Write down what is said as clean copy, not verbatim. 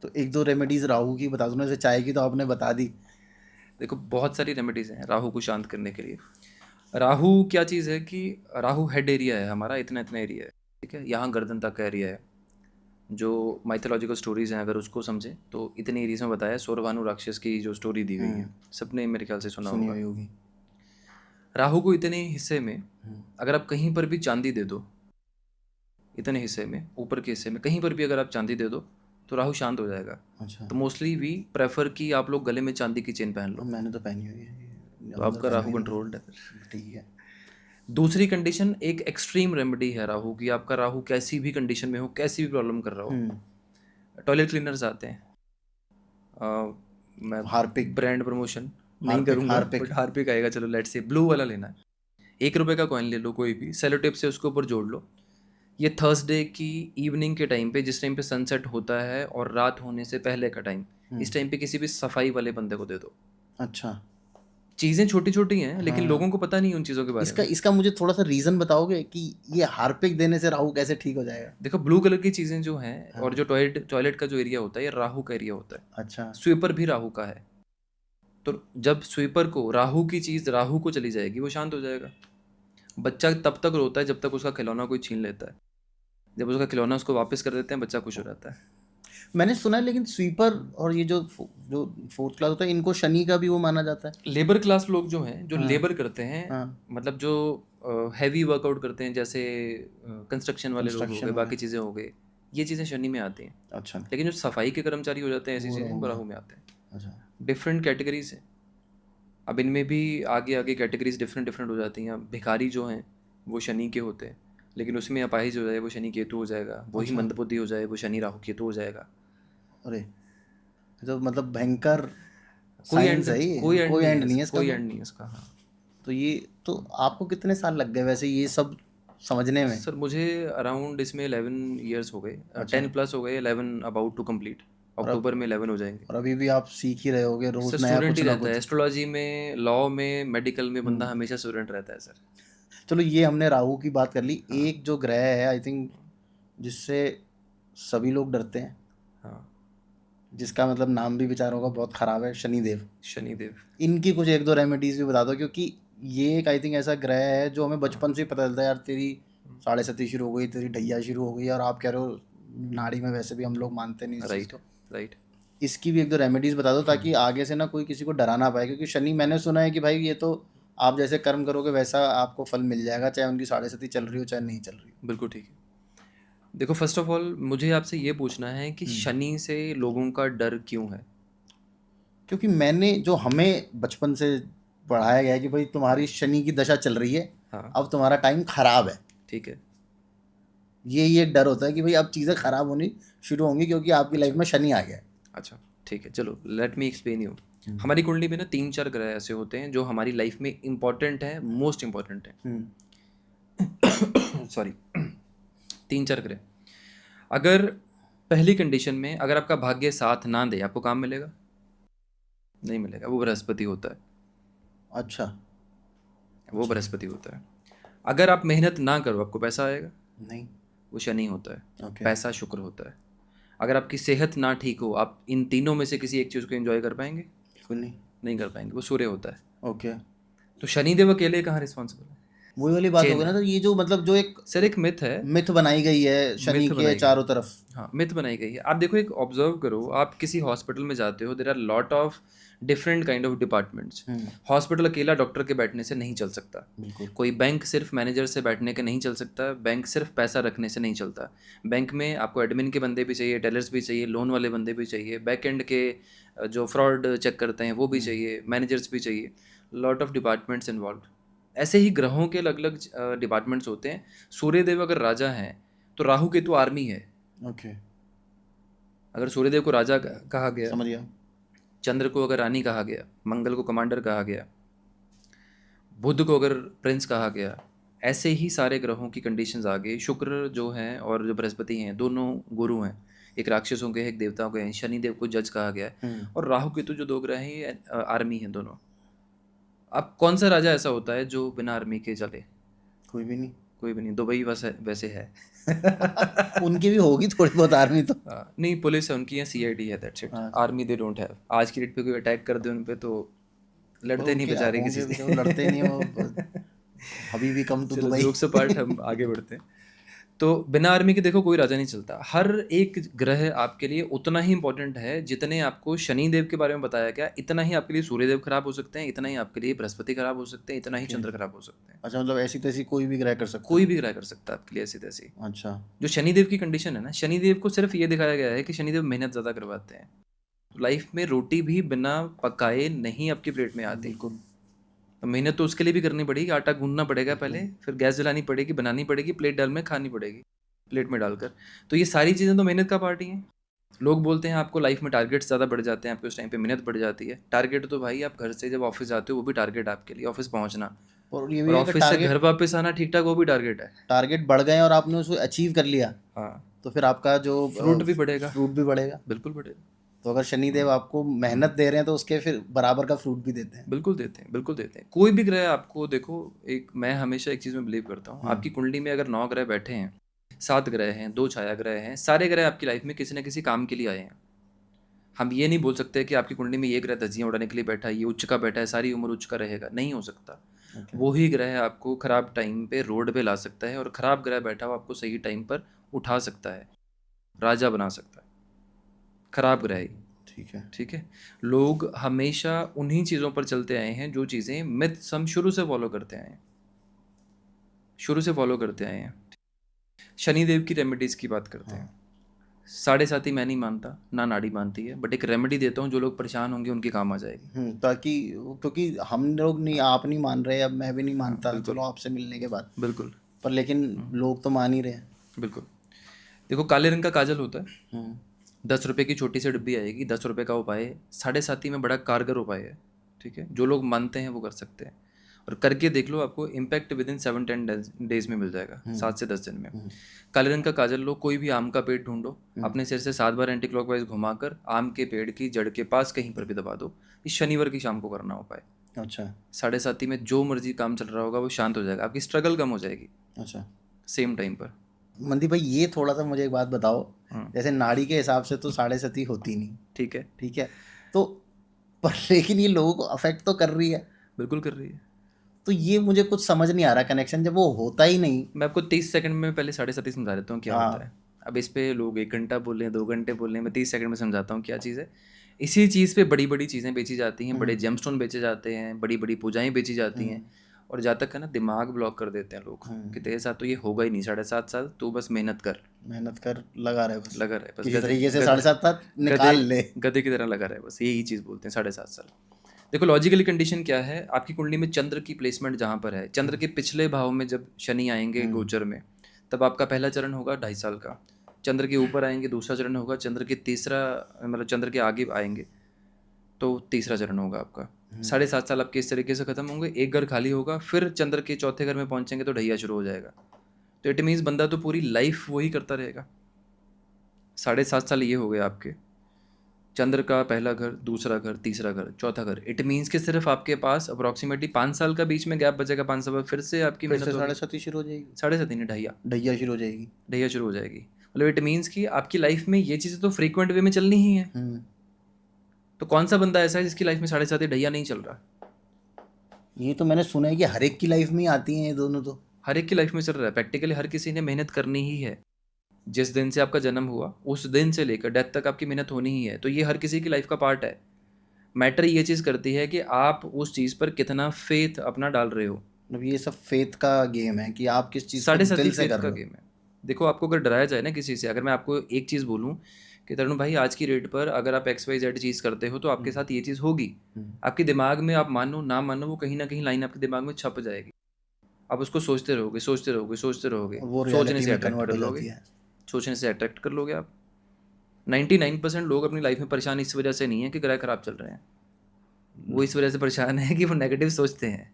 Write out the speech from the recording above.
तो एक दो रेमेडीज राहु की बता दो ना, जैसे चाय की तो आपने बता दी। देखो बहुत सारी रेमेडीज़ हैं राहु को शांत करने के लिए। राहु क्या चीज़ है कि राहु हेड एरिया है हमारा, इतना इतना एरिया है, ठीक है, यहाँ गर्दन तक का एरिया है। जो माइथोलॉजिकल स्टोरीज़ हैं अगर उसको समझें तो इतने एरियाज में बताया है। सौरभानु राक्षस की जो स्टोरी दी गई है, हम्म। सबने मेरे ख्याल से सुना सुनी होगा। हुई होगी। राहु को इतने हिस्से में हम्म। अगर आप कहीं पर भी चांदी दे दो, इतने हिस्से में, ऊपर के हिस्से में कहीं पर भी अगर आप चांदी दे दो तो राहु शांत हो जाएगा। अच्छा। तो मोस्टली वी प्रेफर कि आप लोग गले में चांदी की चेन पहन हाँ, लो, मैंने तो पहनी हुई है, ये तो अंदर आपका पहना राहु ही नहीं कंट्रोल्ड है फिर। है। ठीक है। दूसरी कंडीशन, एक एक्सट्रीम रेमेडी है राहु की, आपका राहु कैसी भी कंडीशन में हो, कैसी भी प्रॉब्लम कर रहा हो, हम्म। टॉयलेट क्लीनर्स आते हैं। मैं हार्पिक। ब्रांड प्रमोशन नहीं हार्पिक करूंगा हार्पिक। बट हार्पिक आएगा, चलो लेट्स से ब्लू वाला लेना है। 1 रुपए का कॉइन ले लो कोई भी, सेलो टेप से उसके ऊपर जोड़ लो। ये थर्सडे की इवनिंग के टाइम पे, जिस टाइम पे सनसेट होता है और रात होने से पहले का टाइम, इस टाइम पे किसी भी सफाई वाले बंदे को दे दो। अच्छा। चीज़ें छोटी छोटी हैं लेकिन हाँ। लोगों को पता नहीं उन चीज़ों के बारे इसका में। इसका मुझे थोड़ा सा रीजन बताओगे कि ये हार्पिक देने से राहु कैसे ठीक हो जाएगा? देखो ब्लू कलर की चीज़ें जो हैं और हाँ। जो टॉयलेट टॉयलेट का जो एरिया होता है ये राहु का एरिया होता है। अच्छा। स्वीपर भी राहु का है। तो जब स्वीपर को राहु की चीज़ राहु को चली जाएगी वो शांत हो जाएगा। बच्चा तब तक रोता है जब तक उसका खिलौना कोई छीन लेता है। जब उसका खिलौना उसको वापस कर देते हैं बच्चा खुश हो जाता है। मैंने सुना है लेकिन स्वीपर और ये जो फोर्थ क्लास होता है इनको शनि का भी वो माना जाता है। लेबर क्लास लोग जो हैं, जो हाँ। लेबर करते हैं, हाँ। मतलब जो हैवी वर्कआउट करते हैं, जैसे कंस्ट्रक्शन वाले लोग हो गए, कंस्ट्रक्शन में। बाकी चीज़ें हो गई, ये चीज़ें शनि में आती हैं। अच्छा। लेकिन जो सफाई के कर्मचारी हो जाते हैं, ऐसी वो चीज़ें राहु वो में। राहु में आते हैं। अच्छा। डिफरेंट कैटेगरीज हैं। अब इनमें भी आगे आगे कैटेगरीज डिफरेंट डिफरेंट हो जाती हैं। अब भिखारी जो हैं वो शनि के होते हैं, लेकिन उसमें अपाहिज हो जाए वो शनि केतु हो जाएगा, वही अच्छा। मंदबुद्धि हो जाए वो शनि राहु केतु हो जाएगा। अरे, ये तो मतलब भयंकर कोई साइंस एंड, है ये, कोई एंड कोई नहीं एंड है नहीं है इसका, इसका कोई तो। एंड नहीं है इसका, हाँ। तो ये तो आपको कितने साल लग गए वैसे ये सब समझने में? सर मुझे अराउंड इसमें 11 ईयर्स हो गए, अच्छा। 10+ हो गए, 11 अबाउट टू कंप्लीट। और अब अक्टूबर में 11 हो जाएंगे। और अभी भी आप सीख ही रहे होगे सर रोज नया स्टूडेंट कुछ ही ना रहता है, कुछ। एस्ट्रोलॉजी में, लॉ में, मेडिकल में बंदा हम्म। हमेशा स्टूडेंट रहता है सर। चलो ये हमने राहु की बात कर ली। हाँ। एक जो ग्रह है आई थिंक जिससे सभी लोग डरते हैं, हाँ। जिसका मतलब नाम भी बेचारों का बहुत खराब है, शनिदेव। शनिदेव। इनकी कुछ एक दो रेमेडीज भी बता दो, क्योंकि ये एक आई थिंक ऐसा ग्रह है जो हमें हाँ। बचपन से ही पता चलता है, यार तेरी साढ़े सती शुरू हो गई, तेरी ढैया शुरू हो गई, और आप कह रहे हो नाड़ी में, वैसे भी हम लोग मानते नहीं इस चीज़ राइट। को। राइट। इसकी भी एक दो रेमेडीज बता दो ताकि आगे से ना कोई किसी को डरा ना पाए, क्योंकि शनि मैंने सुना है कि भाई ये तो आप जैसे कर्म करोगे वैसा आपको फल मिल जाएगा, चाहे उनकी साढ़े सती चल रही हो चाहे नहीं चल रही बिल्कुल ठीक है। देखो फर्स्ट ऑफ ऑल मुझे आपसे ये पूछना है कि हो। शनि से लोगों का डर क्यों है? क्योंकि मैंने जो हमें बचपन से पढ़ाया गया है कि भाई तुम्हारी शनि की दशा चल रही है, हाँ। अब तुम्हारा टाइम खराब है। ठीक है। ये एक डर होता है कि भाई अब चीज़ें खराब होनी शुरू होंगी क्योंकि आपकी लाइफ अच्छा। में शनि आ गया है। अच्छा। ठीक है, चलो लेट मी एक्सप्लेन यू। हम्म। हमारी कुंडली में ना 3-4 ग्रह ऐसे होते हैं जो हमारी लाइफ में इंपॉर्टेंट है, मोस्ट इंपॉर्टेंट है। हम्म। सॉरी। 3-4 ग्रह। अगर पहली कंडीशन में अगर आपका भाग्य साथ ना दे, आपको काम मिलेगा? नहीं मिलेगा, वो बृहस्पति होता है। अच्छा। वो अच्छा। बृहस्पति होता है। अगर आप मेहनत ना करो आपको पैसा आएगा? नहीं। वो शनि होता है। ओके। पैसा शुक्र होता है। अगर आपकी सेहत ना ठीक हो, आप इन तीनों में से किसी एक चीज़ को एंजॉय कर पाएंगे? बिल्कुल नहीं। नहीं कर पाएंगे, वो सूर्य होता है। ओके। तो शनिदेव अकेले कहाँ रिस्पॉन्सिबल है? वही वाली बात हो चेन गई ना, है तो ये जो मतलब जो एक सर, एक मिथ है। मिथ बनाई गई है शनि मिथ के बनाई गई है। चारों तरफ। हाँ, मिथ बनाई गई है। आप देखो, एक ऑब्जर्व करो, आप किसी हॉस्पिटल में जाते हो, there are lot of different kind of departments. Hospital अकेला डॉक्टर के बैठने से नहीं चल सकता। बिल्कुल। कोई बैंक सिर्फ मैनेजर से बैठने के नहीं चल सकता। बैंक सिर्फ पैसा रखने से नहीं चलता। बैंक में आपको एडमिन के बंदे भी चाहिए, टेलर्स भी चाहिए, लोन वाले बंदे भी चाहिए, बैक एंड के जो फ्रॉड चेक करते हैं वो भी चाहिए, मैनेजर्स भी चाहिए। Lot of departments involve. ऐसे ही ग्रहों के अलग अलग डिपार्टमेंट्स होते हैं। सूर्यदेव अगर राजा हैं तो राहु केतु आर्मी है। ओके। अगर सूर्यदेव को राजा कहा गया, समझ गया। चंद्र को अगर रानी कहा गया, मंगल को कमांडर कहा गया, बुध को अगर प्रिंस कहा गया, ऐसे ही सारे ग्रहों की कंडीशंस आ गई। शुक्र जो हैं और जो बृहस्पति हैं दोनों गुरु हैं। एक राक्षसों के हैं, एक देवताओं के हैं। शनिदेव को जज कहा गया है। और राहु केतु जो 2 ग्रह हैं ये आर्मी हैं दोनों। अब कौन सा राजा ऐसा होता है जो बिना आर्मी के चले? कोई भी नहीं। कोई भी नहीं, दुबई वैसे वैसे है। उनकी भी होगी थोड़ी बहुत आर्मी तो। नहीं, पुलिस है उनकी, है सीआईडी है, दैट्स इट। हाँ, आर्मी दे डोंट हैव। आज की डेट पे कोई अटैक कर दे उन पे तो पर लड़ते नहीं उनके बेचारे किसी होंगे भी से। तो, लड़ते नहीं वो हबीबी कम टू चलो दुबई। जोक्स अपार्ट, हम आगे बढ़ते हैं। तो बिना आर्मी के देखो कोई राजा नहीं चलता। हर एक ग्रह आपके लिए उतना ही इंपॉर्टेंट है जितने आपको शनि देव के बारे में बताया गया, इतना ही आपके लिए सूर्य देव खराब हो सकते हैं, इतना ही आपके लिए बृहस्पति खराब हो सकते हैं, इतना ही ओके, चंद्र खराब हो सकते हैं। अच्छा, मतलब ऐसी तैसी कोई भी ग्रह कर सकता कोई है। भी ग्रह कर सकता है आपके लिए ऐसी तैसी। अच्छा। जो शनिदेव की कंडीशन है ना, शनिदेव को सिर्फ ये दिखाया गया है कि शनिदेव मेहनत ज़्यादा करवाते हैं। लाइफ में रोटी भी बिना पकाए नहीं आपकी प्लेट में आती। बिल्कुल। तो मेहनत तो उसके लिए भी करनी पड़ेगी, आटा गूंदना पड़ेगा पहले, फिर गैस जलानी पड़ेगी, बनानी पड़ेगी, प्लेट डाल में खानी पड़ेगी, प्लेट में डालकर। तो ये सारी चीज़ें तो मेहनत का पार्ट ही हैं। लोग बोलते हैं आपको लाइफ में टारगेट्स ज़्यादा बढ़ जाते हैं, आपके उस टाइम पे मेहनत बढ़ जाती है। टारगेट तो भाई आप घर से जब ऑफिस जाते हो वो भी टारगेट आपके लिए, ऑफिस पहुंचना। और ये भी और है कि ऑफिस से घर वापस आना ठीक ठाक, वो भी टारगेट है। टारगेट बढ़ गए और आपने उसको अचीव कर लिया, हाँ, तो फिर आपका जो फ्रूट भी बढ़ेगा, फ्रूट भी बढ़ेगा। बिल्कुल बढ़ेगा। तो अगर शनिदेव आपको मेहनत दे रहे हैं तो उसके फिर बराबर का फ्रूट भी देते हैं। बिल्कुल देते हैं, बिल्कुल देते हैं। कोई भी ग्रह आपको देखो, एक मैं हमेशा एक चीज़ में बिलीव करता हूँ, आपकी कुंडली में अगर 9 ग्रह बैठे हैं, 7 ग्रह हैं, 2 छाया ग्रह हैं, सारे ग्रह आपकी लाइफ में किसी न किसी काम के लिए आए हैं। हम ये नहीं बोल सकते कि आपकी कुंडली में ये ग्रह धज्जियाँ उड़ाने के लिए बैठा है, ये उच्च का बैठा है, सारी उम्र उच्च का रहेगा, नहीं हो सकता। ओके। वो ही ग्रह आपको खराब टाइम पे रोड पे ला सकता है, और खराब ग्रह बैठा हुआ आपको सही टाइम पर उठा सकता है, राजा बना सकता है, खराब ग्रह ही। ठीक है। ठीक है। लोग हमेशा उन्हीं चीज़ों पर चलते आए हैं जो चीज़ें मिथ्स हम शुरू से फॉलो करते आए हैं, शुरू से फॉलो करते आए हैं। शनिदेव की रेमेडीज़ की बात करते हैं। साढ़े साती मैं नहीं मानता, ना नाड़ी मानती है, बट एक रेमेडी देता हूँ जो लोग परेशान होंगे उनके काम आ जाएगी। ताकि, क्योंकि हम लोग नहीं, आप नहीं मान रहे, अब मैं भी नहीं मानता, बिल्कुल चलो आपसे मिलने के बाद, बिल्कुल पर लेकिन लोग तो मान ही रहे हैं। बिल्कुल। देखो, काले रंग का काजल होता है, हम्म, 10 रुपये की छोटी सी डिब्बी आएगी, 10 रुपये का उपाय है। साढ़े साती में बड़ा कारगर उपाय है। ठीक है, जो लोग मानते हैं वो कर सकते हैं, और करके देख लो, आपको इम्पैक्ट विद इन 7-10 डेज में मिल जाएगा, 7 से 10 दिन में। काले रंग का काजल लो, कोई भी आम का पेड़ ढूंढो, अपने सिर से 7 बार एंटी क्लॉकवाइज घुमाकर आम के पेड़ की जड़ के पास कहीं पर भी दबा दो। इस शनिवार की शाम को करना उपाय। अच्छा साढ़े साती में जो मर्जी काम चल रहा होगा वो शांत हो जाएगा, आपकी स्ट्रगल कम हो जाएगी अच्छा। सेम टाइम पर। मनदीप भाई, ये थोड़ा सा मुझे एक बात बताओ, जैसे नाड़ी के हिसाब से तो साढ़े सती होती नहीं, ठीक है, ठीक है, तो पर लेकिन ये लोगों को अफेक्ट तो कर रही है, बिल्कुल कर रही है। तो ये मुझे कुछ समझ नहीं आ रहा कनेक्शन, जब वो होता ही नहीं। मैं आपको 30 सेकंड में पहले साढ़े साती समझा देता हूँ क्या हाँ। होता है। अब इस पे लोग 1 घंटा बोल रहे हैं, 2 घंटे बोल रहे हैं, मैं 30 सेकंड में समझाता हूँ क्या चीज़ है। इसी चीज़ पे बड़ी बड़ी चीज़ें बेची जाती हैं, बड़े जेमस्टोन बेचे जाते हैं, बड़ी बड़ी पूजाएं बेची जाती हैं, और जहाँ तक है ना, दिमाग ब्लॉक कर देते हैं लोग कि तेरे साथ तो ये होगा ही नहीं 7.5 साल, तू बस मेहनत कर, लगा रहे बस, लगा रहे बस, किसी तरीके से 7.5 निकाल ले। गधे की तरह लगा रहे बस, यही चीज़ बोलते हैं 7.5 साल। देखो, लॉजिकली कंडीशन क्या है, आपकी कुंडली में चंद्र की प्लेसमेंट जहाँ पर है, चंद्र के पिछले भाव में जब शनि आएंगे गोचर में, तब आपका पहला चरण होगा 2.5 साल का। चंद्र के ऊपर आएंगे दूसरा चरण होगा, चंद्र के तीसरा, मतलब चंद्र के आगे आएंगे तो तीसरा चरण होगा आपका। 7.5 साल आपके इस तरीके से खत्म होंगे, एक घर खाली होगा, फिर चंद्र के चौथे घर में पहुंचेंगे तो ढैया शुरू हो जाएगा। तो इट मीन्स बंदा तो पूरी लाइफ वही करता रहेगा। 7.5 साल ये हो गए आपके, चंद्र का पहला घर, दूसरा घर, तीसरा घर, चौथा घर। इट मीन्स कि सिर्फ आपके पास अप्रॉक्सीमेटली 5 साल का बीच में गैप बचेगा, 5 साल बाद फिर से आपकी फिर मेहनत से होगी। 7.5 शुरू हो जाएगी, 7.5 नहीं, ढैया ढैया शुरू हो जाएगी। ढैया शुरू हो जाएगी। मतलब इट मीन्स कि आपकी लाइफ में ये चीज़ें तो फ्रीक्वेंट वे में चलनी ही है। तो कौन सा बंदा ऐसा है जिसकी लाइफ में 7.5 ढैया नहीं चल रहा? ये तो मैंने सुना है कि हर एक की लाइफ में ही आती हैं ये दोनों, तो हर एक की लाइफ में चल रहा है। प्रैक्टिकली हर किसी ने मेहनत करनी ही है। जिस दिन से आपका जन्म हुआ उस दिन से लेकर डेथ तक आपकी मेहनत होनी ही है। तो ये हर किसी की लाइफ का पार्ट है। मैटर ये चीज़ करती है कि आप उस चीज़ पर कितना फेथ अपना डाल रहे हो। मतलब ये सब फेथ का गेम है कि आप किस चीज़ को 7.5 दिल से फेथ कर का रहे हो। गेम है। देखो, आपको अगर डराया जाए ना किसी से, अगर मैं आपको एक चीज़ बोलूँ कि तरुण भाई आज की रेट पर अगर आप XYZ चीज़ करते हो तो आपके साथ ये चीज़ होगी, आपके दिमाग में, आप मानो ना मानो, वो कहीं ना कहीं लाइन आपके दिमाग में छप जाएगी। आप उसको सोचते रहोगे, सोचते रहोगे, सोचते रहोगे, वो सोचने रियलिटी से में अट्रैक्ट कन्वर्ट कर हो लोगे, जाती है। सोचने से अट्रैक्ट कर लोगे आप। 99% लोग अपनी लाइफ में परेशान इस वजह से नहीं है कि ग्रह खराब चल रहे हैं, वो इस वजह से परेशान है कि वो नेगेटिव सोचते हैं।